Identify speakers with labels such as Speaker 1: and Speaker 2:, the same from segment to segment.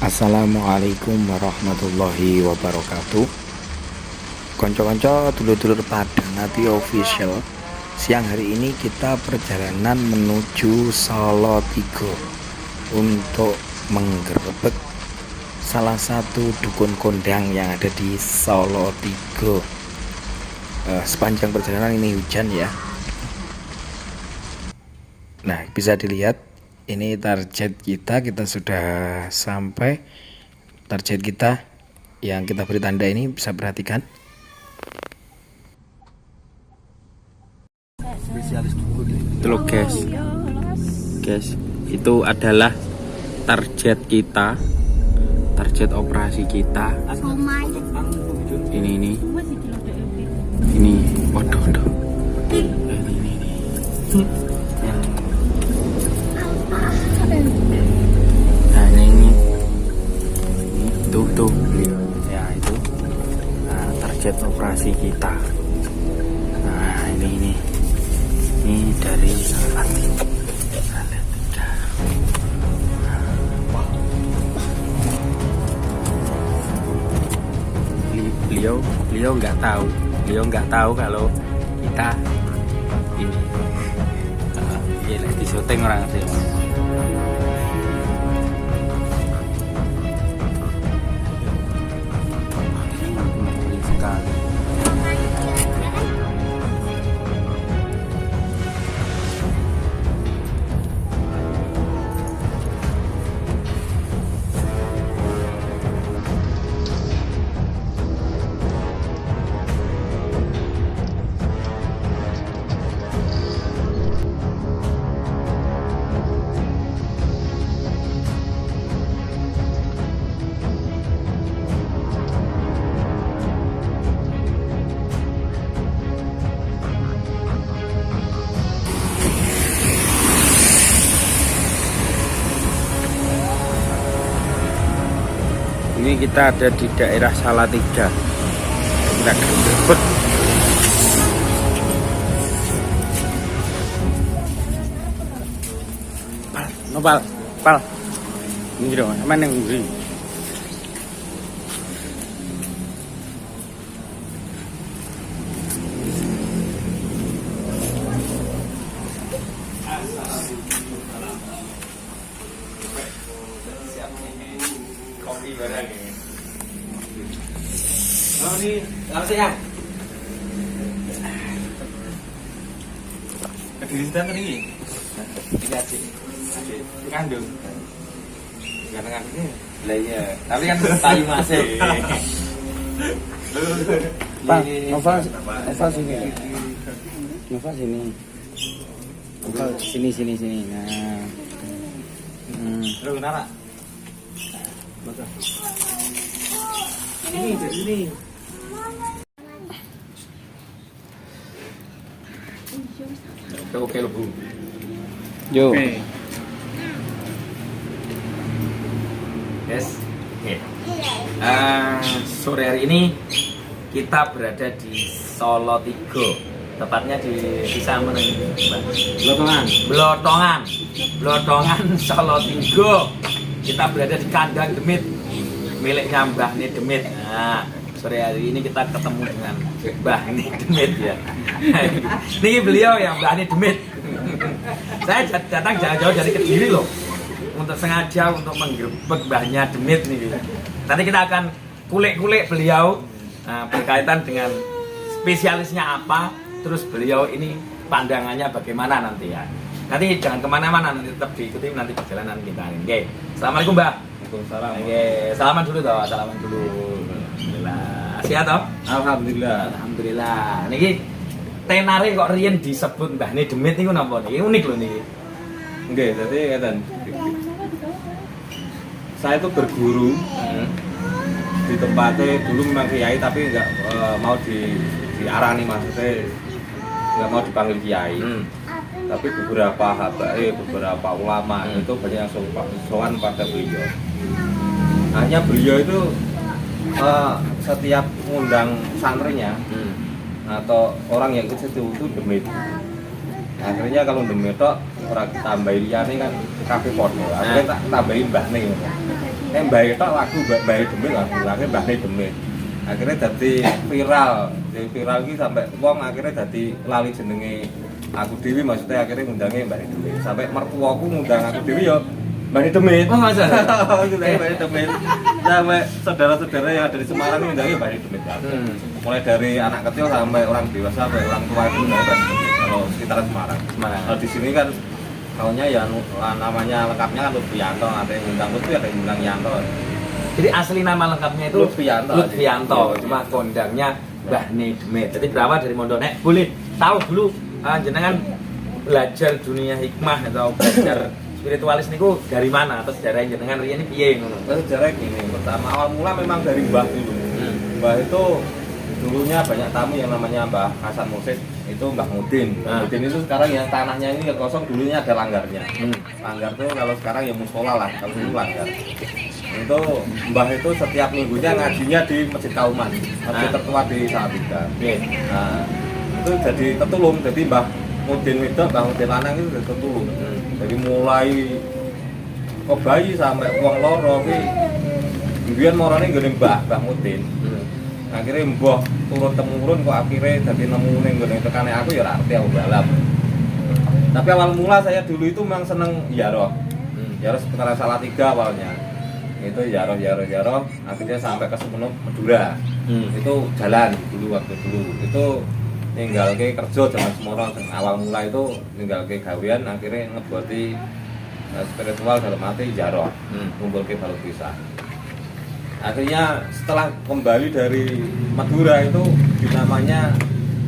Speaker 1: Assalamualaikum warahmatullahi wabarakatuh. Konco-konco dulur-dulur Padang Ati Official. Siang hari ini kita perjalanan menuju Salatiga untuk menggerebek salah satu dukun kondang yang ada di Salatiga. Sepanjang perjalanan ini hujan ya. Nah, bisa dilihat ini target kita sudah sampai. Target kita yang kita beri tanda ini, bisa perhatikan. Itu loh guys, itu adalah target kita, target operasi kita. Ini, waduh. Ini. Nah ini tuh ya itu. Nah, target operasi kita. Nah ini dari Salatiga. Beliau nggak tahu kalau kita ini di syuting orang sih. Sekali. Ini kita ada di daerah Salatiga. Kita gerebek. Pal. Ini dong, mana yang ngeri?
Speaker 2: Oh ini, langsung ya. Kediritan tadi ini. Lihat sih. Kandung. Gantengan ini. Lah iya, tapi kan tayu masih.
Speaker 1: Pak, Nova sini. Nova sini. Nova sini. Nah.
Speaker 2: Lu kenapa? Ini dari sini. Oke lo Bu.
Speaker 1: Yo.
Speaker 2: Oke. Yes. Oke. Sore hari ini kita berada di Salatiga. Tepatnya di desa mana ini? Blotongan Salatiga. Kita berada di kandang demit miliknya Mbah Ni Demit. Nah, sore hari ini kita ketemu dengan Mbah Ni Demit ya. Ini beliau yang Mbah Ni Demit. Saya datang jauh-jauh dari Kediri loh, untuk sengaja untuk menggerebek Mbahnya Demit nih. Nanti kita akan kulik-kulik beliau berkaitan dengan spesialisnya apa, terus beliau ini pandangannya bagaimana nanti ya. Nanti jangan kemana-mana, nanti tetap diikuti nanti perjalanan kita. Oke, assalamualaikum Mbak. Waalaikumsalam.
Speaker 1: Oke, salaman dulu toh, Alhamdulillah. Sehat toh? Alhamdulillah. Niki tenare kok riyen disebut Mbah Ni Demit niku napa niki? Unik lho niki.
Speaker 2: Oke, jadi ngeten. Saya itu berguru di tempatnya dulu memang kiai tapi nggak mau diarani, maksudnya nggak mau dipanggil kiai. Tapi beberapa ulama itu banyak yang sowan pada beliau. Hanya beliau itu setiap ngundang santrinya atau orang yang ikut itu demit. Akhirnya kalau demit tok ora tambahin liyane kan kabeh padha. Akhirnya tak tambahin mbahne.
Speaker 3: Mbah itu lagu Mbah Demit lagu Mbah Demit. Akhirnya jadi viral iki sampai wong akhirnya jadi lali jenenge aku dewi, maksudnya akhirnya ngundangnya Mbah Demit. Sampai mertuaku ngundang aku dewi ya Mbah Demit.
Speaker 2: Oh, masa?
Speaker 3: Ngundangnya Mbah Demit. Sampai saudara-saudara yang ada di Semarang ngundangnya Mbah Demit. Mulai dari anak kecil sampai orang dewasa sampai orang tua itu ngundangnya Mbah Demit. Kalau sekitaran Semarang. Kalau di sini kan tahunya ya namanya lengkapnya kan Lutfianto, ada yang ngundang Lutfi, ada yang ngundang Yanto.
Speaker 2: Jadi asli nama lengkapnya itu
Speaker 3: Lutfianto.
Speaker 2: Cuma kondangnya Mbah Demit. Jadi berawal dari Mondok. Nek boleh tahu dulu jenengan belajar dunia hikmah atau belajar spiritualis niku dari mana, atau sejarah jenengan riyen piye ngono?
Speaker 3: Sejarah gini, pertama awal mula memang dari Mbah dulu. Mbah itu dulunya banyak tamu yang namanya Mbah Hasan Mursid, itu Mbah Mudin. Mudin itu sekarang yang tanahnya ini yang kosong, dulunya ada langgarnya. Langgar tuh kalau sekarang ya musola lah, kalau dulu langgar. Itu Mbah itu setiap minggunya ngajinya di Masjid Kauman, masjid tertua di Salatiga. Nah, itu jadi tertulung, jadi Mbah Mudin itu, Mbah Mudin lanang itu jadi tertulung. Jadi mulai kok bayi sampai wong loro ki mbiyen morane nggone Mbah Mudin. Akhirnya mbah turun temurun kok akhirnya jadi nemu ning nggone tekane aku ya ora arti aku balap. Tapi awal mula saya dulu itu memang seneng Yaroh. Yaroh sekitar Salatiga awalnya. Itu Yaroh, akhirnya sampai ke Sumenep, Madura. Itu jalan dulu waktu dulu. Itu ninggalke kerja zaman semono. Awal mula itu ninggalke gawean, akhirnya ngebuati spiritual dalam arti Yaroh. Ngumpulke balung pisah. Akhirnya setelah kembali dari Madura itu dinamanya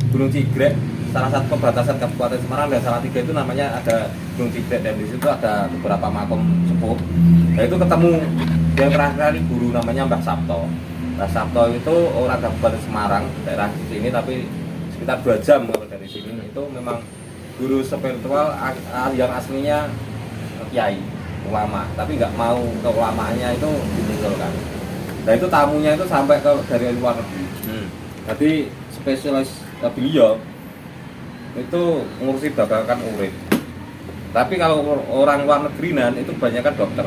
Speaker 3: Gunung Cigrek, salah satu perbatasan Kabupaten Semarang dan Salatiga itu namanya ada Gunung Cigrek, dan di situ ada beberapa makam sepuh. Nah itu ketemu yang terakhir guru namanya Mbah Sabto. Mbah Sabto itu orang Kabupaten Semarang, daerah sini, tapi sekitar 2 jam kalau dari sini. Itu memang guru spiritual yang aslinya kiai, ulama, tapi nggak mau keulamaannya itu ditinggalkan. Nah itu tamunya itu sampai dari luar negeri. Jadi spesialis beliau itu ngurusi babakan urip. Tapi kalau orang luar negerinan itu kebanyakan dokter.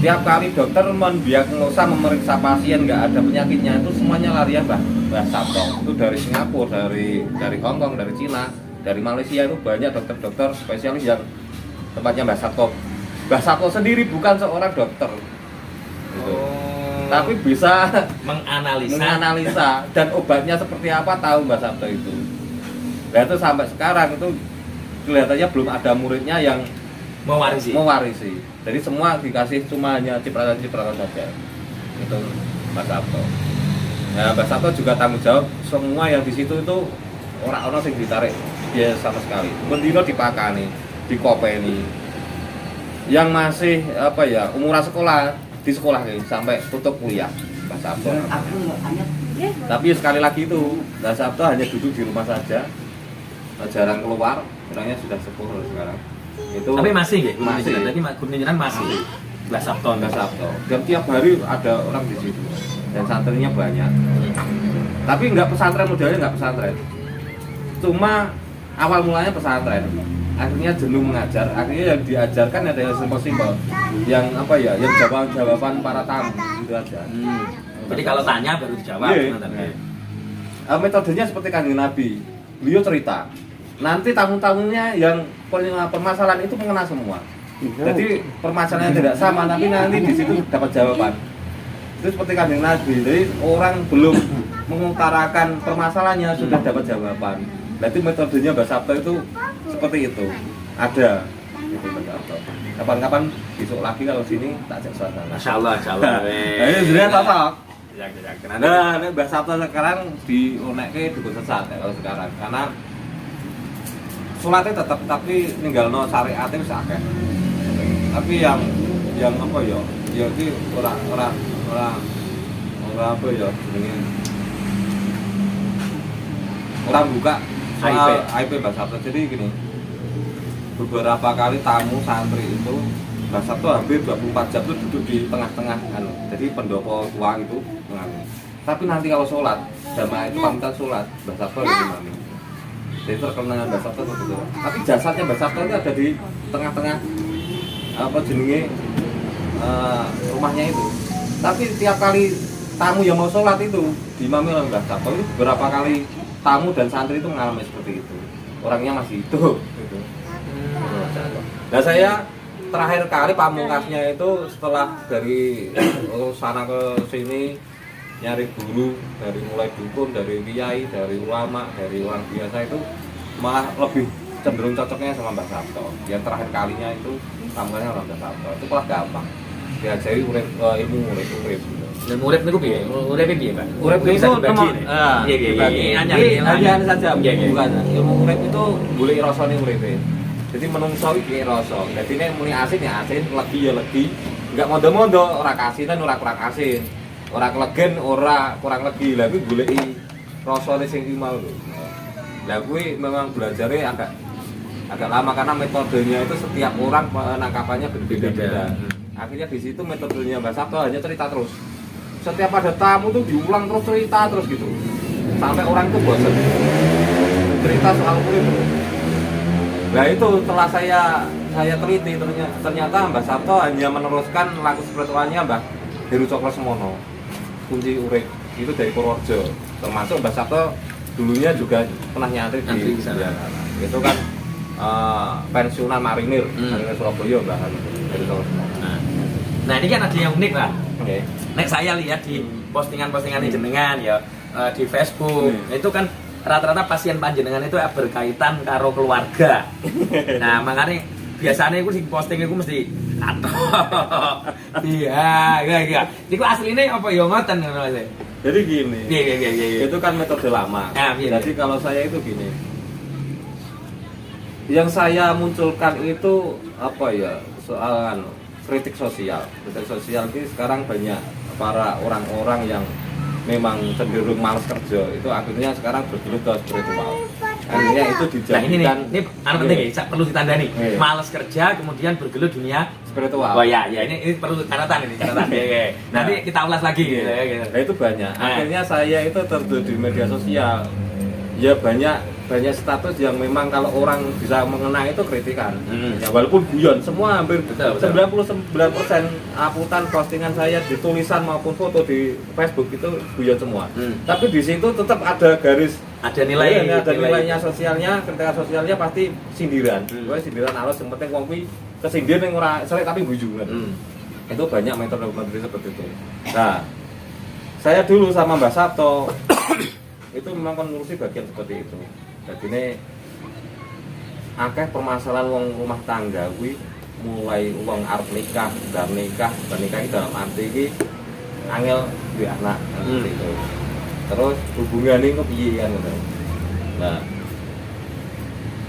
Speaker 3: Tiap kali dokter mendiagnosa, memeriksa pasien nggak ada penyakitnya, itu semuanya larian Mbah Sabto. Itu dari Singapura, dari Hong Kong, dari Cina, dari Malaysia, itu banyak dokter-dokter spesialis yang tempatnya Mbah Sabto. Mbah Sabto sendiri bukan seorang dokter. Gitu. Tapi bisa menganalisa dan obatnya seperti apa tahu Mbah Sabto itu. Dan itu sampai sekarang itu kelihatannya belum ada muridnya yang mewarisi. Jadi semua dikasih cuma hanya cipratan saja. Itu Mbah Sabto. Nah, Mbah Sabto juga tanggung jawab semua yang di situ itu orang-orang yang ditarik dia sama sekali. Bendino dipakani, dikopeni. Yang masih umuran sekolah di sekolah nih, sampai tutup kuliah Mbah Sabto. Tapi sekali lagi itu Mbah Sabto hanya duduk di rumah saja, jarang keluar, orangnya sudah sepuh sekarang. Itu
Speaker 2: tapi masih ya,
Speaker 3: masih.
Speaker 2: Jadi guru jenengan masih Mbah Sabto.
Speaker 3: Dan tiap hari ada orang di situ dan santrinya banyak. Tapi nggak pesantren, modelnya nggak pesantren. Cuma awal mulanya pesantren. Akhirnya jenuh mengajar, akhirnya yang diajarkan ada yang simpel-simpel, yang yang jawaban para tamu itu aja.
Speaker 2: Jadi kalau tanya baru dijawab.
Speaker 3: Metodenya seperti Kanjeng Nabi, beliau cerita. Nanti tamu-tamunya yang permasalahan itu mengenal semua. Jadi permasalahannya tidak sama, tapi nanti di situ dapat jawaban. Itu seperti Kanjeng Nabi, jadi orang belum mengutarakan permasalahannya sudah dapat jawaban. Berarti metodenya Mbah Sabto itu seperti itu. Ada itu Mbah Sabto. Kapan-kapan besok lagi kalau sini tak ajak suasana.
Speaker 2: Insyaallah.
Speaker 3: Nah, ini sebenarnya cocok.
Speaker 2: Ya.
Speaker 3: Nah, Mbah Sabto sekarang dionekke dukun sesat kalau sekarang. Karena sholatnya tetap, tapi ninggalno syariatnya wis akeh. Tapi yang ya iki ora jenenge orang buka soal IP Mbah Sabto. Jadi gini, beberapa kali tamu santri itu Mbah Sabto hampir 24 jam itu duduk di tengah-tengah jadi pendopo tua itu tapi nanti kalau sholat jamaah itu pamitan sholat Mbah Sabto ada di mana. Jadi terkenal Mbah Sabto itu. Tapi jasadnya Mbah Sabto itu ada di tengah-tengah jenenge rumahnya itu. Tapi tiap kali tamu yang mau sholat itu diimami oleh Mbah Sabto itu beberapa kali tamu dan santri itu mengalami seperti itu. Orangnya masih hidup gitu. Nah saya terakhir kali pamungkasnya itu setelah dari sana ke sini nyari guru, dari mulai dukun, dari kiai, dari ulama, dari orang biasa itu malah lebih cenderung cocoknya sama Mbah Sabto. Yang terakhir kalinya itu pamungkasnya sama Mbah Sabto itu malah gampang diajari ilmu urip gitu.
Speaker 2: Ilmu urip niku piye? Urip piye, Pak?
Speaker 3: Urip itu
Speaker 2: dibagi. Iya.
Speaker 3: Hanya saja bukan. Ilmu urip itu golek rasane uripe. Jadi menungso iki rasa. Dadi nek muni asin ya asin, legi ya legi. Enggak mondo-mondo, ora kasinan ora kurang asin. Ora kelegen, ora kurang legi. Lah kuwi goleki rasane sing iki mau lho. Lah kuwi memang belajarnya agak lama karena metodenya itu setiap orang penangkapannya berbeda-beda. Akhirnya di situ metodenya Mbah Sabto hanya cerita terus. Setiap ada tamu tuh diulang terus cerita terus gitu. Sampai orang itu bosan. Cerita soal urip. Nah itu setelah saya teliti ternyata Mbah Sabto hanya meneruskan laku spiritualnya Mbah Heru Cokrosemono, kunci urip itu dari Purworejo. Termasuk Mbah Sabto dulunya juga pernah nyantri di sana. Itu kan pensiunan marinir, marinir Surabaya Mbah Heru Cokrosemono.
Speaker 2: Nah ini kan ada yang unik Pak.
Speaker 3: Okay.
Speaker 2: Nek saya lihat di postingan-postingan jenengan ya di Facebook itu kan rata-rata pasien panjenengan itu berkaitan karo keluarga. Nah, makanya biasanya aku di posting itu mesti atau iya. Niku asline apa ya ngoten ngono Mas.
Speaker 3: Jadi gini.
Speaker 2: Iya.
Speaker 3: Itu kan metode lama.
Speaker 2: Nah,
Speaker 3: jadi kalau saya itu gini. Yang saya munculkan itu apa ya? Soal kritik sosial. Kritik sosial ini sekarang banyak para orang-orang yang memang cenderung malas kerja itu akhirnya sekarang bergelut ke spiritual. Akhirnya itu dijadikan.
Speaker 2: Nah ini penting ya, perlu ditandani. Malas kerja kemudian bergelut dunia
Speaker 3: spiritual.
Speaker 2: Oh ya ini perlu catatan ini. Nanti kita ulas lagi.
Speaker 3: Nah itu banyak. Akhirnya saya itu terjun di media sosial. Ya banyak status yang memang kalau orang bisa mengenang itu kritikan. Ya walaupun guyon semua hampir 99% aputan postingan saya di tulisan maupun foto di Facebook itu guyon semua. Tapi di situ tetap ada garis,
Speaker 2: ada nilainya
Speaker 3: sosialnya, kritikan sosialnya pasti sindiran. Pokoknya sindiran halus yang penting wong kuwi kesindir ning ora selek tapi guyu kan. Itu banyak metode-metode seperti itu. Nah, saya dulu sama Mbah Sabto itu memang kan ngurusi bagian seperti itu. Jadi ini akeh permasalahan wong rumah tangga kuwi mulai wong arep nikah, bar nikah iki dalam arti iki angel duwe anak gitu. Terus hubungane kok piye kan ngono. Nah,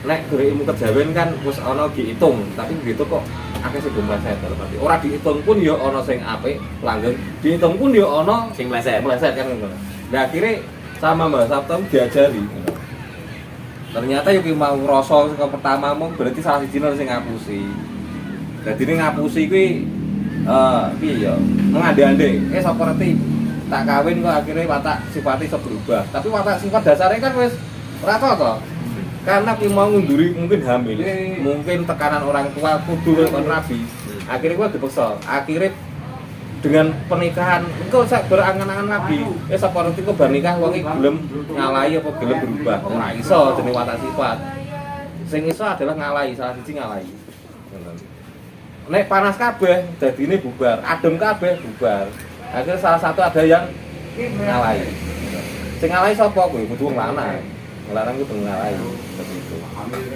Speaker 3: nek golek ilmu kejawen kan wis ana diitung, tapi gitu kok akeh sing meleset berarti. Ora diitung pun ya ana sing apik, langgeng, diitung pun ya ana
Speaker 2: sing meleset
Speaker 3: kan ngono. Nah, akhirnya sama Mbah Sabto diajari. Ternyata yo ki mau rasa saka pertama mung berarti salah siji sing ngapusi. Dadi ning ngapusi kuwi piye ya? Mengande-ande. Sapa ngerti tak kawin kok akhirnya watak sifat iso berubah. Tapi watak sifat dasarnya kan wis ora cocok. Karena ki mau ngunduri mungkin hamil, mungkin tekanan orang tua kudu kon rabi. Akhirnya gua dipaksa. Akhirnya dengan pernikahan engko sak berangan-angan nabi sapa ngerti kok bar nikah wong iki gelem ngalahi apa gelem berubah ora iso jenenge watak sifat sing iso adalah ngalahi salah siji ngalahi nek panas kabeh dadine bubar adem kabeh bubar akhirnya salah satu ada yang ngalahi sing ngalahi sapa kuwi kudu wong lanang kudu ngalahi seperti itu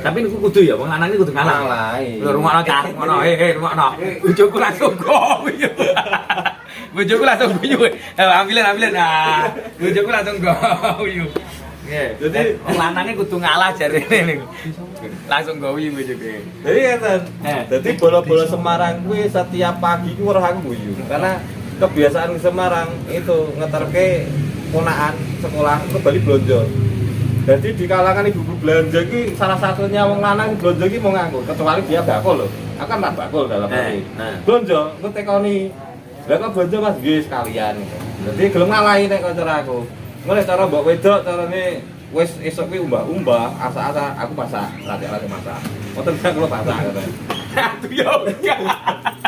Speaker 2: tapi niku kudu ya wong lanang iki kudu ngalahi lho rungokno cah ngono rungokno bojoku langsung guyu bojoku langsung guyu ambilan nah bojoku langsung guyu jadi wong lanange kudu ngalah jarene niku langsung guyu bojoke
Speaker 3: jadi ngeten dadi bola-bola Semarang kuwi setiap pagi ku weruh aku guyu karena kebiasaan di Semarang itu ngeterke ponakan sekolah ke Bali blonjo. Jadi di kalangan ibu-ibu belanja ki salah satunya wong lanang belanja ki mau nganggo kecuali dia bakul lho. Akan tak bakul dalam arti. Belanja engko tekoni. Lah kok belanja Mas nggih sekalian. Jadi gelem ngalahi nek cara aku. Ngene cara mbok wedok carane wis esuk ki umbah-umbah, asa-asa aku masak, rati-rati masak. Mboten bisa kula masak katanya.
Speaker 2: Aduh yo.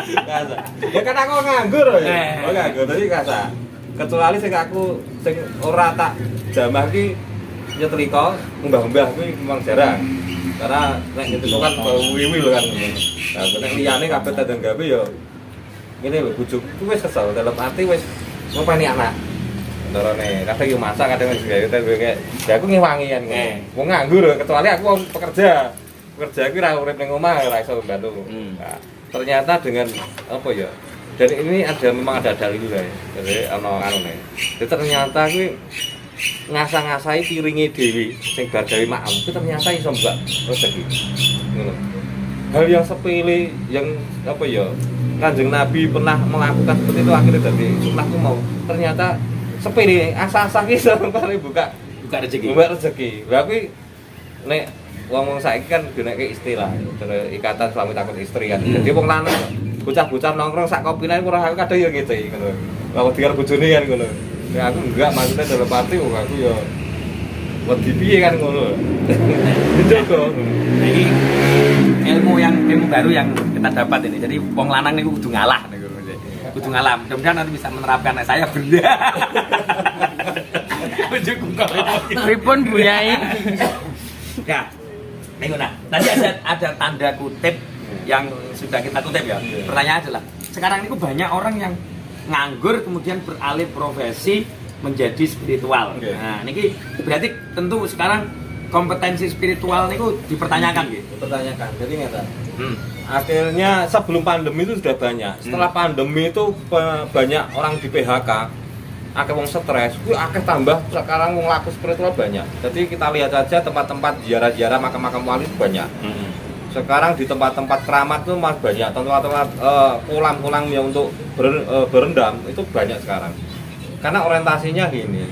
Speaker 3: Kasa. Ya kan aku nganggur ya. Oh nganggur tadi kasa. Kecuali sing aku sing ora tak jamah ki nyetrika, mbah-mbah kuwi memang jarang. Karena nek nyetrika kan wiwi lho kan. Nah, nek liyane kabeh tandang gawe ya ngene lho bojoku wis kesel dalam arti wis ngopeni anak. Ntorone kadang yo masak kadang wis gawe kayak ya aku ngewangi kan. Wong nganggur kecuali aku wong pekerja. Pekerja kuwi ora urip ning omah ora iso bantu. Nah, ternyata dengan apa ya? Dan ini memang ada dalil juga ya. Jadi ana anune. Jadi ternyata kuwi ngasah-ngasahi piringe dhewe sing bar gawe maem itu ternyata iso mbak rezeki. Ngono. Hal yang sepele yang apa ya? Kanjeng Nabi pernah melakukan seperti itu akhirnya dari sunnahku mau ternyata sepele asah-asah ki iso buka rezeki. Buka rezeki. Lah kuwi nek wong saiki kan gunake istilah ikatan suami takut istri kan. Jadi wong lanang bocah-bocah nongkrong sak kopine kurang aku kadang ya gitu ngono. Kalau diar bojone kan ngono. Ya aku enggak maksudnya dalam arti wong aku ya wedi piye kan ngono. Dijogo.
Speaker 2: Ini ilmu baru yang kita dapat ini. Jadi wong lanang niku kudu ngalah niku. Kudu ngalah. Mudah-mudahan nanti bisa menerapkan saya benda. Bojoku kok.
Speaker 4: Pripun Bu Yai?
Speaker 2: Ya. Nah, tadi ada tanda kutip yang sudah kita kutip ya. Pertanyaan adalah, sekarang ini banyak orang yang nganggur kemudian beralih profesi menjadi spiritual. Nah, ini berarti tentu sekarang kompetensi spiritual ini dipertanyakan gitu.
Speaker 3: Dipertanyakan. Jadi ngata. Akhirnya sebelum pandemi itu sudah banyak. Setelah pandemi itu banyak orang di PHK. Akeh wong stres, kuwi akeh tambah sekarang wong laku spiritual banyak. Jadi kita lihat aja tempat-tempat ziarah-ziarah makam-makam wali banyak. Sekarang di tempat-tempat keramat itu masih banyak, tempat-tempat kolam-kolam yang untuk berendam itu banyak sekarang. Karena orientasinya gini.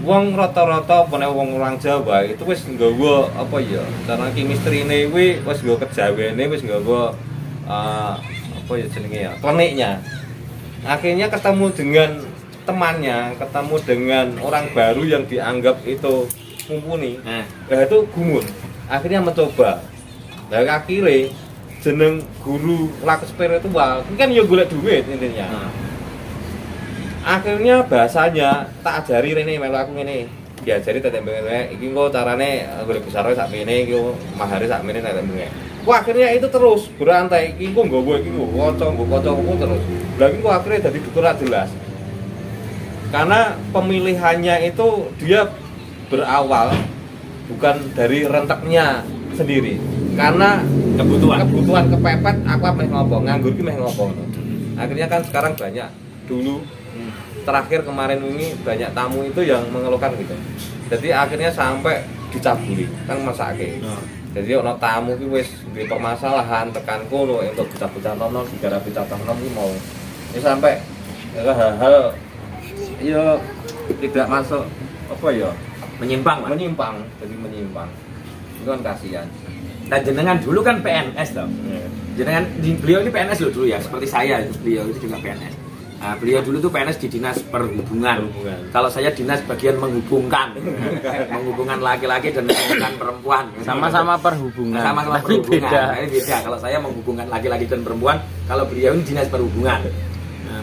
Speaker 3: Wong rata-rata pene wong orang Jawa itu wis nggawa apa ya? Karena chemistry-ne kuwi wis nggawa kejawene, wis nggawa apa ya jenenge ya? Kleniknya. Akhirnya ketemu dengan temannya, ketemu dengan orang baru yang dianggap itu mumpuni. Nah itu gumun. Akhirnya mencoba. Nah akhirnya jeneng guru laku spiritual kan ya golek duit intinya. Akhirnya bahasanya tak ajari rene melu aku ngene. Diajari tetembenge iki engko carane golek besare sak mene iki mahare sak mene tetembenge. Wah akhirnya itu terus berantai iki engko nggowo iki kanca-kanca terus. Lah iki kok akhirnya dadi dukur jelas. Karena pemilihannya itu dia berawal bukan dari renteknya sendiri. Karena kebutuhan kepepet aku meh ngopo, nganggur ki meh ngopo. Akhirnya kan sekarang banyak. Dulu terakhir kemarin ini banyak tamu itu yang mengeluhkan gitu. Jadi akhirnya sampai dicabuli kan masake. Jadi ono tamu ki wis duwe permasalahan tekan kono untuk bocah-bocah nono digara bocah nom ki mau. Ini sampai hal-hal ya tidak masuk apa ya
Speaker 2: menyimpang
Speaker 3: jadi menyimpang itu kan kasihan.
Speaker 2: Nah jenengan dulu kan PNS dong. Jenengan beliau ini PNS loh dulu ya seperti saya itu beliau itu juga PNS. Nah, beliau dulu tuh PNS di dinas perhubungan. Kalau saya dinas bagian menghubungkan laki-laki dan menghubungkan perempuan.
Speaker 4: Sama-sama perhubungan.
Speaker 2: Sama-sama perhubungan. Beda. Beda. Kalau saya menghubungkan laki-laki dan perempuan, kalau beliau ini dinas perhubungan.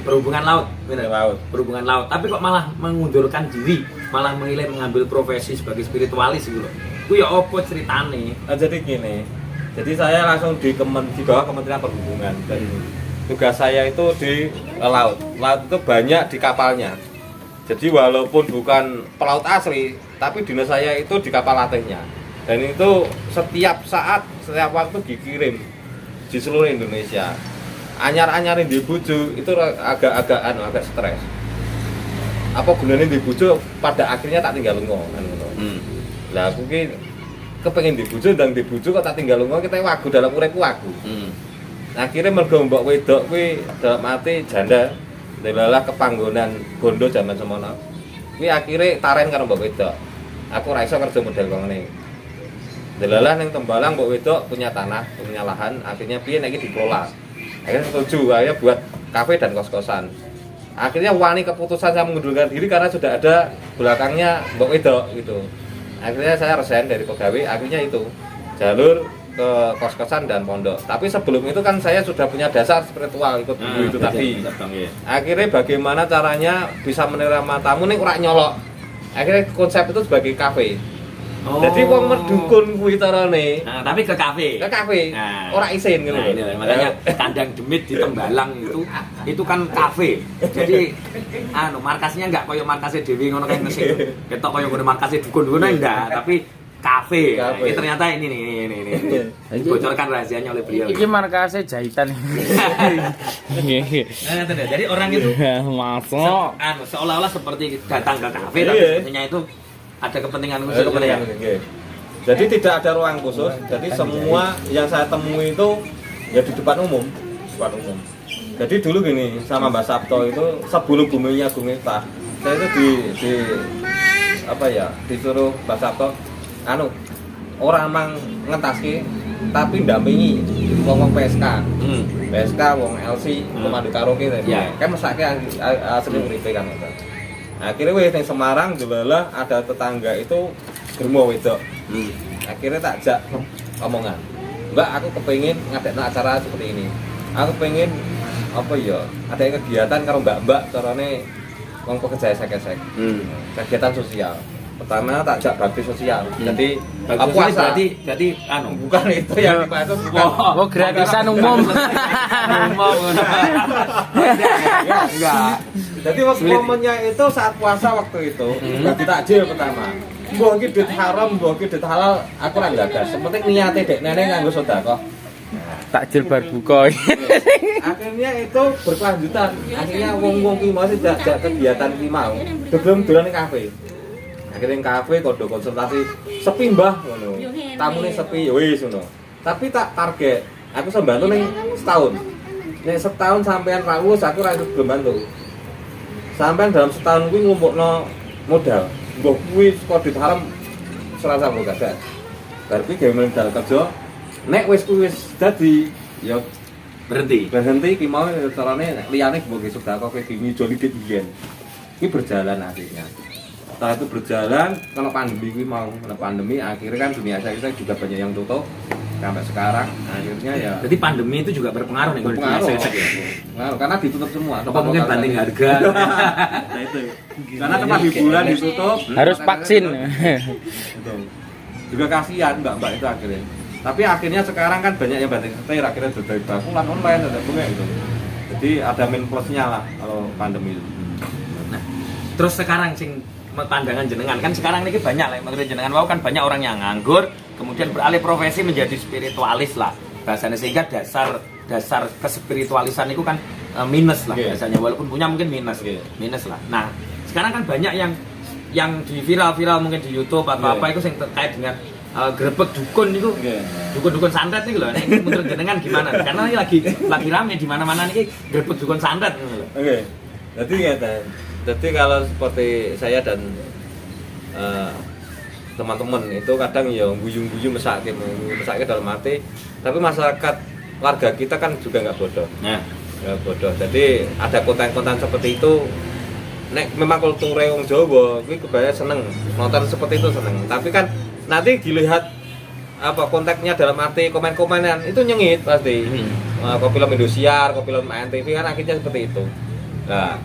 Speaker 2: Perhubungan laut, benar laut. Perhubungan laut. Tapi kok malah mengundurkan diri, malah memilih mengambil profesi sebagai spiritualis gitu loh. Itu ya opo ceritane.
Speaker 3: Jadi gini. Jadi saya langsung di bawah Kementerian Perhubungan. Dan tugas saya itu di laut. Laut itu banyak di kapalnya. Jadi walaupun bukan pelaut asli, tapi dinas saya itu di kapal latihnya. Dan itu setiap saat, setiap waktu dikirim di seluruh Indonesia. Anyar-anyarin di bojo itu agak stres. Apa gunanya di bojo pada akhirnya tak tinggal lunga kan ngono. Lah aku ki kepengin di bojo ndang di bojo kok tak tinggal lunga kita wagu dalam uripku wagu. Akhirnya mergo mbok wedok kuwi dalam arti janda delalah kepanggonan bondo zaman semono. Kuwi akhirnya taren karo mbok wedok. Aku ora iso kerja model kok ngene. Delalah ning Tembalang mbok wedok punya tanah, punya lahan, akhirnya piye nek iki dikelola. Akhirnya setuju, akhirnya buat kafe dan kos-kosan. Akhirnya wani keputusan saya mengundurkan diri karena sudah ada belakangnya Mbok Wedok gitu. Akhirnya saya resign dari pegawai, akhirnya itu jalur ke kos-kosan dan pondok. Tapi sebelum itu kan saya sudah punya dasar spiritual ikut guru itu tadi. Akhirnya bagaimana caranya bisa menerima tamu nih ora nyolok. Akhirnya konsep itu sebagai kafe. Jadi wong merdukun kuwi carane.
Speaker 2: Nah, tapi ke kafe.
Speaker 3: Ke kafe.
Speaker 2: Nah,
Speaker 3: ora isin gitu.
Speaker 2: Nah, ini, makanya kandang demit di Tembalang itu kan kafe. Jadi markasnya enggak koyo markasnya Dewi ngono kayak ngesing. Ketok koyo ngono markasnya dukun-dukun enggak, tapi kafe. Nah, ini ternyata ini nih. Dibocorkan rahasianya oleh beliau.
Speaker 4: Iki markasnya jahitan.
Speaker 2: Nah, jadi orang itu
Speaker 4: masuk
Speaker 2: seolah-olah seperti datang ke kafe, tapi sebenarnya itu ada kepentingan khusus ya.
Speaker 3: Jadi tidak ada ruang khusus. Jadi semua yang saya temui itu ya di depan umum. Jadi dulu gini sama Mbak Sabto itu sebelum buminya Gung Miftah, saya itu disuruh Mbak Sabto orang mang ngentaski tapi ndampingi wong PSK. PSK wong LC komando karaoke kan mesake asli uripe kan. Akhirnya wis ning Semarang dolalah ada tetangga itu germo wedok. Akhirnya tak ajak omongan. Mbak, aku kepengin ngadekno acara seperti ini. Aku pengen ada kegiatan karo mbak-mbak carane wong pekerja esek-esek. Kegiatan sosial. Pertama tak ajak bakti sosial. Jadi puasa.
Speaker 2: Berarti
Speaker 3: bukan itu yang dimaksud.
Speaker 4: oh gratisan umum.
Speaker 3: Enggak. Jadi momennya itu saat puasa waktu itu bagi takjil pertama. Mbok iki duit haram, mbok iki duit halal, aku ora gagas. Sepenting niate dek nenek nganggo sedekah.
Speaker 4: Takjil bar buka.
Speaker 3: Akhirnya itu berkelanjutan. Akhirnya wong-wong ki masih jak kegiatan ki mau. Belum dolan kafe. Akhirnya kafe kode konsultasi sepi mbah ngono. Tamune sepi ya wis ngono. Tapi tak target. Aku sembantu ning setahun. Nek setahun sampean ra wis aku ra iso bantu. Sampean dalam setahun kuwi ngumpulno modal. Mbok kuwi kode haram serasa mbok gagas. Bar kuwi gawe modal kerja. Nek wis dadi ya berhenti ki mau carane liyane mbok esuk dak kok iki ngijoli dit biyen. Iki berjalan akhirnya. Setelah itu berjalan, kalau pandemi ini pandemi, akhirnya kan dunia saya juga banyak yang tutup sampai sekarang. Akhirnya ya.
Speaker 2: Jadi pandemi itu juga berpengaruh nih kalau dunia saya ya.
Speaker 3: Pengaruh karena ditutup semua.
Speaker 2: Apa mungkin banding harga?
Speaker 3: Nah itu. Karena tempat hiburan ditutup.
Speaker 4: Harus vaksin.
Speaker 3: Juga kasihan mbak itu akhirnya. Tapi akhirnya sekarang kan banyak yang banding setir, akhirnya dari bakulan online ada bunga gitu. Jadi ada min plusnya lah kalau pandemi itu.
Speaker 2: Nah, terus sekarang pandangan jenengan kan sekarang ini banyak lah menurut jenengan kan banyak orang yang nganggur kemudian beralih profesi menjadi spiritualis lah bahasanya sehingga dasar kespiritualisan itu kan minus lah biasanya walaupun punya mungkin minus lah. Nah sekarang kan banyak yang di viral mungkin di YouTube atau apa itu yang terkait dengan grebek dukun itu dukun santet itu loh. Ini menurut jenengan gimana? Karena ini lagi rame di mana-mana nih grebek dukun santet.
Speaker 3: Oke. Jadi kalau seperti saya dan teman-teman itu kadang ya guyu-guyu mesake dalam arti, tapi masyarakat warga kita kan juga nggak bodoh. Nggak bodoh. Jadi ada konten-konten seperti itu. Nek memang kulture wong Jawa, kuwi kebanyakan seneng nonton seperti itu seneng. Tapi kan nanti dilihat kontennya dalam arti komen-komenan itu nyengit pasti. Kok film Indosiar, kok film ANTV kan akhirnya seperti itu. Nah,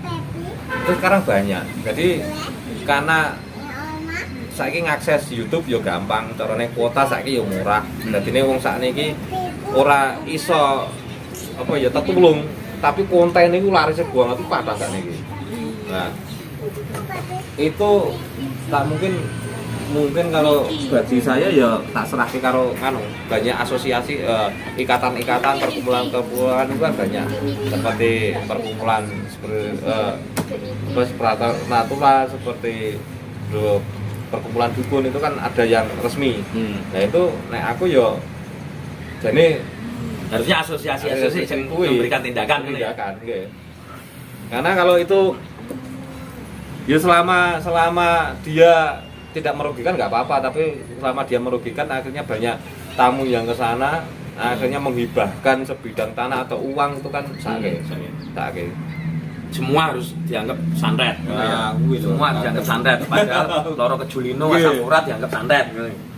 Speaker 3: itu sekarang banyak. Jadi karena saiki ngakses YouTube yo gampang, carane kuota saiki yo murah. Dadine wong sakniki ora iso tetulung, tapi konten niku laris banget padha sakniki. Nah, itu tak mungkin kalau bagi saya ya tak serahke karo banyak asosiasi ikatan-ikatan perkumpulan itu kan banyak seperti perkumpulan Natura seperti perkumpulan dukun itu kan ada yang resmi. Nah itu aku yo jadi
Speaker 2: harusnya asosiasi yang memberikan tindakan.
Speaker 3: Karena kalau itu ya selama dia tidak merugikan nggak apa-apa, tapi selama dia merugikan akhirnya banyak tamu yang ke sana akhirnya menghibahkan sebidang tanah atau uang itu kan sakit.
Speaker 2: Semua harus dianggap santet. Semua dianggap santet. Padahal loro kejulino asam urat dianggap santet.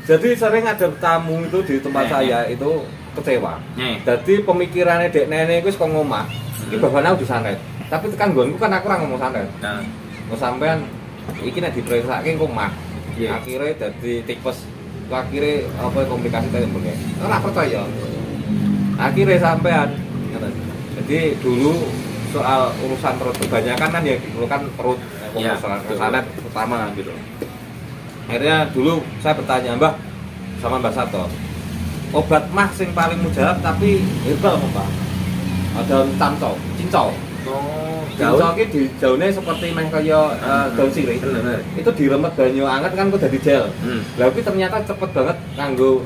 Speaker 3: Jadi sering ada tamu itu di tempat saya itu kecewa. Jadi pemikirannya dek nenek itu kok ngomah. Iki babane aku disantet. Tapi tekan nggonku kan aku ora ngomong santet.
Speaker 2: Nah,
Speaker 3: Mau sampean iki nek dipreksake engko mah. Akhire dadi tipes. Akhire apa komplikasi tadi mbene. Ora percaya. Akhire sampean ngoten. Jadi dulu soal urusan perut kebanyakan kan ya dulu kan perut
Speaker 2: Iya,
Speaker 3: santet utama gitu. Akhirnya dulu saya bertanya, Mbah, sama Mbah Sato, obat mah sing paling mujarab tapi herbal apa, Mbah? Daun cincau. Cincau iki dijaune seperti meh kaya daun sirih. Itu diremet banyu anget kan kok dadi gel. Lah kuwi ternyata cepet banget kanggo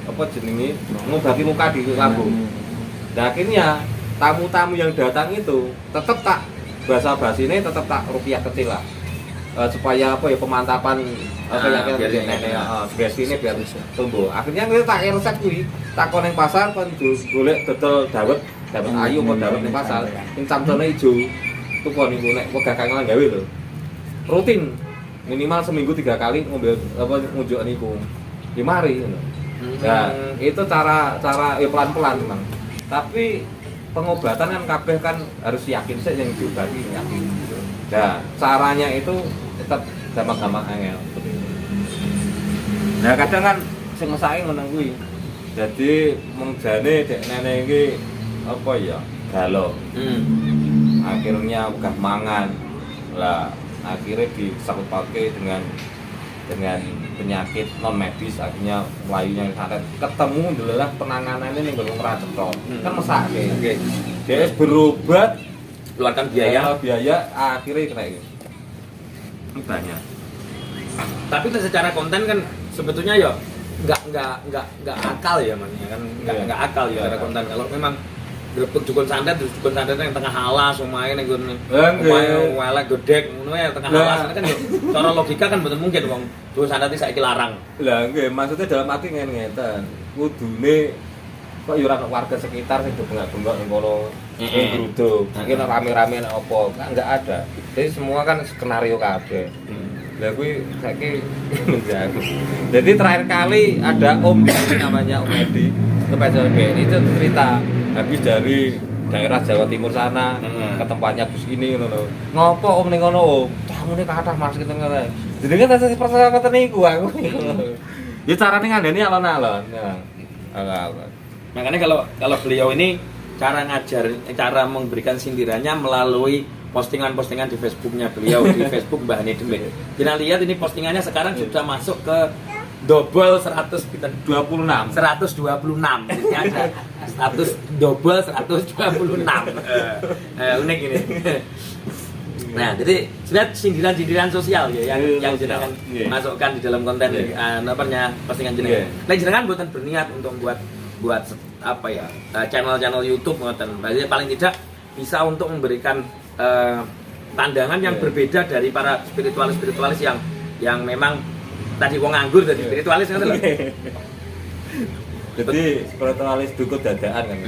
Speaker 3: apa jenenge ngobati luka di lambung. Nah akhirnya tamu-tamu yang datang itu tetep tak basa-basine tetep tak rupiah kecil lah. Supaya apa ya pemantapan kayak nenek biar sini biar tumbuh. Akhirnya kita tak resep kuwi, tak kon ning pasar kon golek dodol dawet ayu kok dawet ning pasar. Sing camtone ijo. Tuku niku nek wegah kangelan gawe lho. Rutin minimal seminggu 3 kali ngombe apa ngunjuk niku. Ya mari ngono. Nah, itu cara ya pelan-pelan memang. Tapi pengobatan kan kabeh kan harus yakin sih yang diobati yakin. Nah, caranya itu tetap gampang-gampang angel seperti itu. Nah, kadang kan sing mesake ngono kuwi. Jadi mung jane dek nenek iki apa ya? Galo. Akhirnya udah mangan. Lah, akhirnya disangkut pakai dengan penyakit non medis akhirnya melayunya santet ketemu adalah penanganannya ning nggon Racetha kan mesake dia berobat
Speaker 2: keluarkan biaya
Speaker 3: akhirnya kena ini banyak.
Speaker 2: Tapi secara konten kan sebetulnya ya nggak akal ya maksudnya kan nggak akal ya secara konten. Kalau memang grebek dukun santet yang tengah halas omahe ning nggon omahe welek gedek ngono ya tengah halas kan yo cara logika kan mboten mungkin wong dukun santet iki saiki larang.
Speaker 3: Lah nggih maksudnya dalam arti ngeten kudune kok yo ora warga sekitar sing bengak-bengok ning kono gruduk mungkin rame-rame nek apa enggak ada. Jadi semua kan skenario kabeh. Lah kuwi saiki menjaga. Jadi terakhir kali ada Om namanya Om Edi ke PSBB itu cerita habis dari daerah Jawa Timur sana ke tempatnya bus ini ngono. Ngopo Om ning ngono Om? Camune kathah Mas gitu ngono. Jadi kan tasih persoalan ngoten niku aku. Ya carane ngandani alon-alon. Alon-alon.
Speaker 2: Makanya kalau beliau ini cara memberikan sindirannya melalui postingan-postingan di Facebooknya beliau di Facebook Mbah Hani Demit. Kita lihat ini postingannya sekarang sudah masuk ke double 126. Jadi ada status double 126. Unik ini. Nah, jadi sebenarnya sindiran-sindiran sosial ya yang jenengan masukkan di dalam konten postingan jenengan. Nah, jenengan buatan berniat untuk buat apa ya channel YouTube ngoten. Paling tidak bisa untuk memberikan pandangan yang berbeda dari para spiritualis yang memang tadi wong nganggur tadi spiritualis kan lho.
Speaker 3: Jadi spiritualis dukun dadaan kan.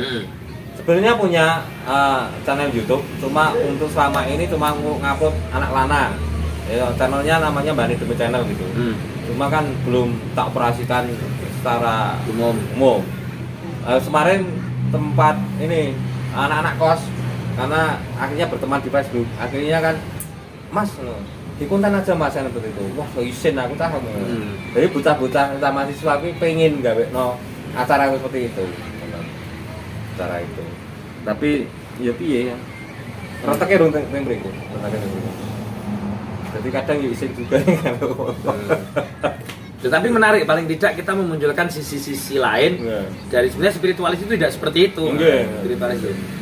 Speaker 3: Sebenarnya punya channel YouTube, cuma untuk selama ini cuma ngupload anak lanang. Ya, channelnya namanya Mbah Hani Demit Channel gitu. Cuma kan belum tak operasikan secara umum. Kemarin tempat ini anak-anak kos karena akhirnya berteman di Facebook. Akhirnya kan Mas di konten aja Mas yang seperti itu. Wah, isin aku tahu. Jadi bocah-bocah mahasiswa aku pengen gawe acara seperti itu. Cara itu. Tapi ya piye ya. Reteke rung teng mriku. Jadi kadang ya isin juga kalau.
Speaker 2: Tetapi menarik, paling tidak kita memunculkan sisi-sisi lain dari sebenarnya spiritualis itu tidak seperti itu.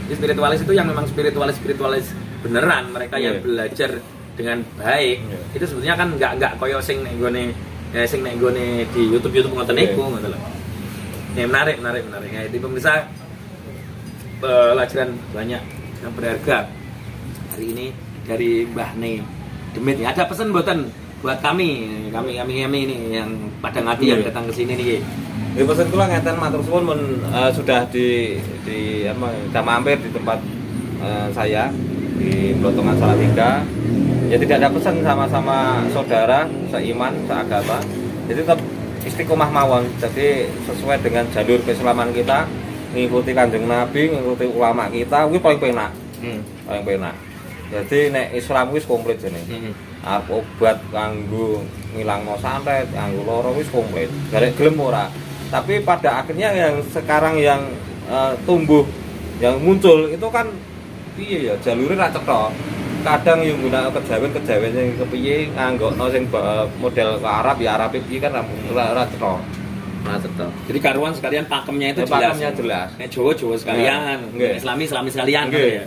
Speaker 2: Spiritualis itu yang memang spiritualis beneran, mereka yang belajar dengan baik. Itu sebetulnya kan nggak koyo sing nek nggone di YouTube ngoten niku ngoten lho. Ya menarik. Ya, di pemirsa pelajaran banyak yang berharga hari ini dari Mbah Hani Demit. Ada pesan mboten buat kami ini yang pada ngati yang datang ke sini nih.
Speaker 3: Di pesan kula ngeten matur suwun sudah di sudah mampir di tempat saya di Blotongan Salatiga. Ya tidak ada pesan sama-sama saudara seiman, seagama. Jadi tetap istiqomah mawon. Jadi sesuai dengan jalur keislaman kita, ngikuti Kanjeng Nabi, ngikuti ulama kita, kuwi paling penak. Paling penak. Jadi nek Islam wis komplit jene. Obat kanggo ngilangno santet, kanggo lara wis komplit. Garek gelem ora. Tapi pada akhirnya yang sekarang yang tumbuh, yang muncul itu kan piye ya jalure ra cetha. Kadang yang guna kejawen yang kepiye nganggokno sing model ke Arab ya Arab piye kan ora cetha.
Speaker 2: Nah, betul. Jadi karuan sekalian pakemnya itu jelas.
Speaker 3: Pakemnya jelas.
Speaker 2: Nek Jawa sekalian, Islami sekalian gitu ya.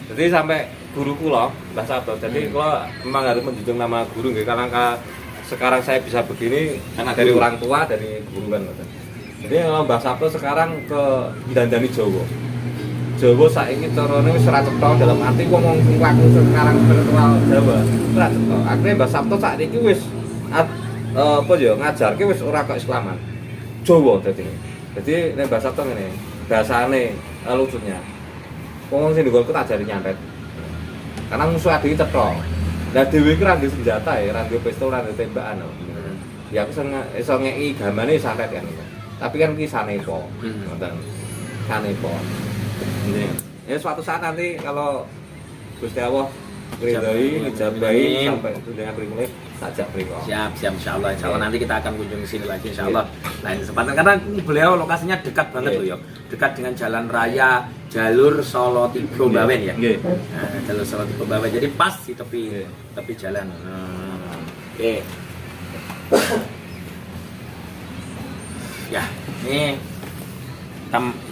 Speaker 3: Jadi sampai guru kula Mbah Sabto. Jadi kula memang harus menjunjung nama guru nggih karena sekarang saya bisa begini karena dari orang tua, dari guru kan. Jadi kalau Mbah Sabto sekarang ke dandani Jawa. Jawa saiki carane wis ora cetha dalam arti wong sing laku sekarang spiritual Jawa. Ora cetha. Akhire Mbah Sabto saiki wis apa ya ngajarke wis ora kok Islaman. Jawa dadi. Jadi nek Mbah Sabto ngene, bahasane lucunya. Wong sing ndungku tak ajari nyantet. Karena musuh adewe cetha. Lah dhewe iki ra ndek senjata ya, ra ndek pistol, ra ndek tembakan. Ya aku iso ngeki gamane santet kan. Tapi kan ki sanepa. Ngoten. Sanepa. Ya suatu saat nanti kalau Gusti Allah ridhoi, ngejabahi sampai dengan berikulih sajak beriku.
Speaker 2: Siap, insyaallah nanti kita akan kunjungi sini lagi insyaallah. Lain kesempatan karena beliau lokasinya dekat banget loh ya. Dekat dengan jalan raya jalur Solo Tigo Bawen ya. Nah, jalur Solo Tigo Bawen. Jadi pas di tepi jalan. Oke. Ya, ini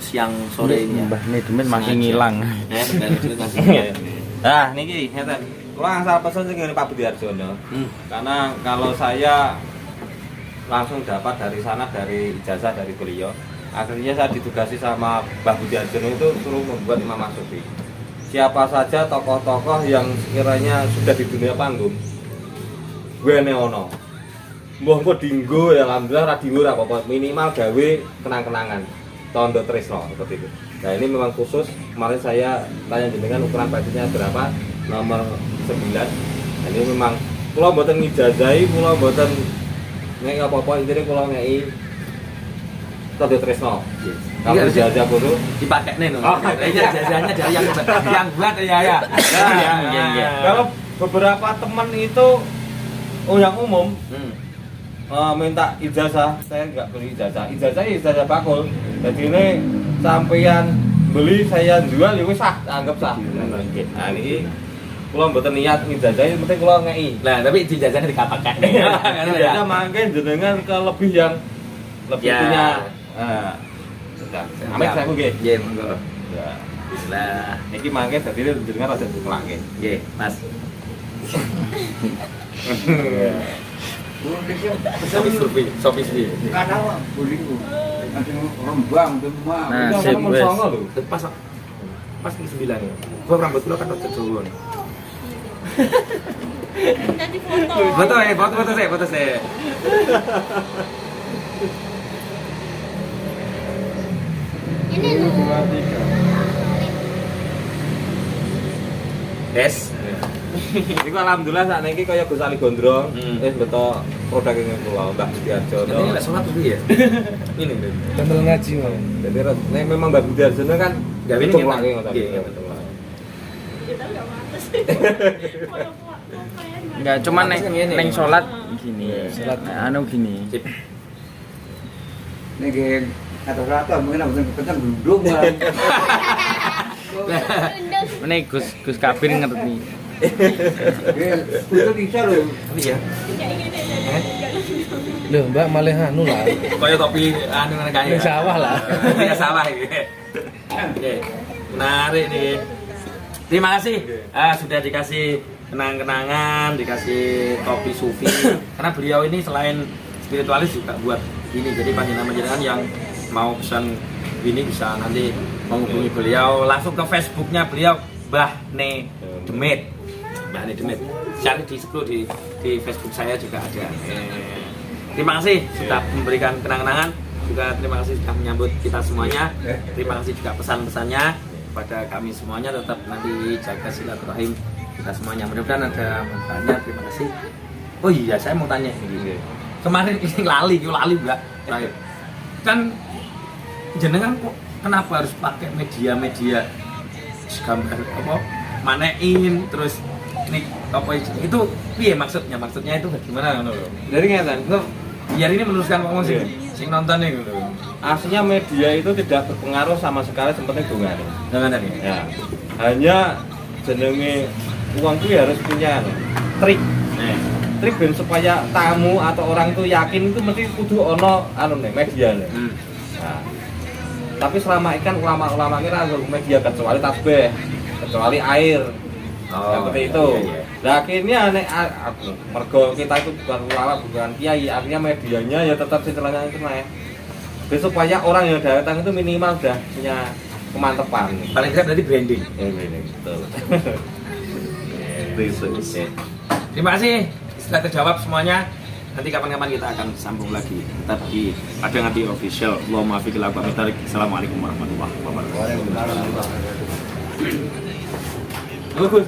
Speaker 2: siang sore ini ya.
Speaker 4: Mbah ini Demit makin ngilang.
Speaker 3: Nah, niki ngeten. Kula asal pesen sing ngene Pak Budi Arjono. Karena kalau saya langsung dapat dari sana dari ijazah dari beliau. Akhirnya saya ditugasi sama Mbah Budi Arjono itu suruh membuat Imam Masufi. Siapa saja tokoh-tokoh yang sekiranya sudah di dunia panggung. Gue ono. Mbah dinggo ya alhamdulillah radio ora apa-apa minimal gawe kenang-kenangan. Tondo Tresno seperti itu. Nah ini memang khusus kemarin saya tanya jenengan ukuran bajunya berapa nomor 9. Nah, ini memang kula mboten ngijazahi, kula mboten ngeki apa-apa intine kula ngeki Tondo Tresno. Kalau ijazah kudu
Speaker 2: dipakai nih. Ijazahnya dari yang buat ya.
Speaker 3: Kalau beberapa teman itu yang umum minta ijazah, saya nggak beli ijazah bakul. Jadi ini sampeyan beli saya jual ya wis sah, anggap sah. Nah ini kula mboten niat ngijazah, yang penting kula ngeki.
Speaker 2: Nah, tapi ijazahnya dikatakan.
Speaker 3: Ijazah mangke jenengan ke lebih punya. Sudah. Amit saya nggih.
Speaker 2: Nggih, monggo.
Speaker 3: Ya.
Speaker 2: Bismillah.
Speaker 3: Niki mangke dadi jenengan rada dikelake.
Speaker 2: Nggih, Mas. Sopi.
Speaker 5: Kadang boleh rembang semua.
Speaker 4: Nah,
Speaker 3: Itu
Speaker 4: sip,
Speaker 3: nomor
Speaker 4: wes.
Speaker 3: 9 lho.
Speaker 2: Pas ke 9 ya. Gua rambut kula kan rada Jawa.
Speaker 6: Jadi foto.
Speaker 2: Foto saya.
Speaker 6: Ini loh.
Speaker 2: Des.
Speaker 3: Iku alhamdulillah saat ini kaya Gus Ali Gondrong, beto produk ini kula Mbah Budi Arjono.
Speaker 2: Ini enggak sholat dulu ya. Ini.
Speaker 5: Kendel ngaji malah.
Speaker 3: Jadi nek memang Mbah Budi Arjono kan
Speaker 2: Gawe ini
Speaker 3: cukup
Speaker 2: ngetan.
Speaker 3: lagi ngoten.
Speaker 2: Iya.
Speaker 6: Kita nggak pantas.
Speaker 4: Enggak, cuman neng sholat gini.
Speaker 5: Sholat.
Speaker 4: Anu gini.
Speaker 2: Sip.
Speaker 5: Ini geng rata-rata mungkin aku kencang duduk kan.
Speaker 4: Ini Gus Kabir ngerti.
Speaker 5: Itu bisa loh.
Speaker 2: Iya.
Speaker 5: Loh Mbak malah anu lah.
Speaker 2: Kaya topi anu nang kaya.
Speaker 5: Di sawah lah.
Speaker 2: Di sawah iki. Oke. Menarik nih. Terima kasih. Sudah dikasih kenang-kenangan, dikasih topi sufi. Karena beliau ini selain spiritualis juga buat ini. Jadi panjenengan yang mau pesan ini bisa nanti menghubungi beliau langsung ke Facebooknya beliau Mbah Ne Demit. Mbah Ne Demit. Cari di di Facebook saya juga ada. Terima kasih sudah memberikan kenang-kenangan. Juga terima kasih sudah menyambut kita semuanya. Terima kasih juga pesan-pesannya pada kami semuanya. Tetap nanti jaga silaturahim kita semuanya. Mudah-mudahan ada manfaatnya. Terima kasih. Oh iya, saya mau tanya ini. kemarin ini lali Mbak. Terakhir. Kan jenengan kok kenapa harus pakai media gambar apa manein terus ini apa itu piye maksudnya itu bagaimana ngono lho.
Speaker 3: Jadi ngeten, itu
Speaker 2: Biar ini meneruskan ngomong sing nonton nih gitu.
Speaker 3: aslinya media itu tidak berpengaruh sama sekali seperti dongane.
Speaker 2: Jangan tadi.
Speaker 3: Ya. Hanya jenenge uang itu harus punya trik. Trik ben supaya tamu atau orang itu yakin itu mesti kudu ono media nih. Nah, tapi selama ikan ulama-ulama kira media kecuali tasbih, kecuali air. Seperti itu.
Speaker 2: Iya.
Speaker 3: Nah, akhirnya aku mergo kita itu bukan ulama, bukan kiai, artinya medianya ya tetap istilahnya itu naik. Jadi supaya orang yang datang itu minimal udah punya kemantepan.
Speaker 2: Paling tidak berarti branding.
Speaker 3: Ya ini betul.
Speaker 2: Terima kasih. Setelah terjawab semuanya, nanti kapan-kapan kita akan sambung lagi. Tetap di Padang Hati Official. Allahumma fiqil aqwa mitarik. Assalamualaikum warahmatullahi wabarakatuh.
Speaker 3: Bagus.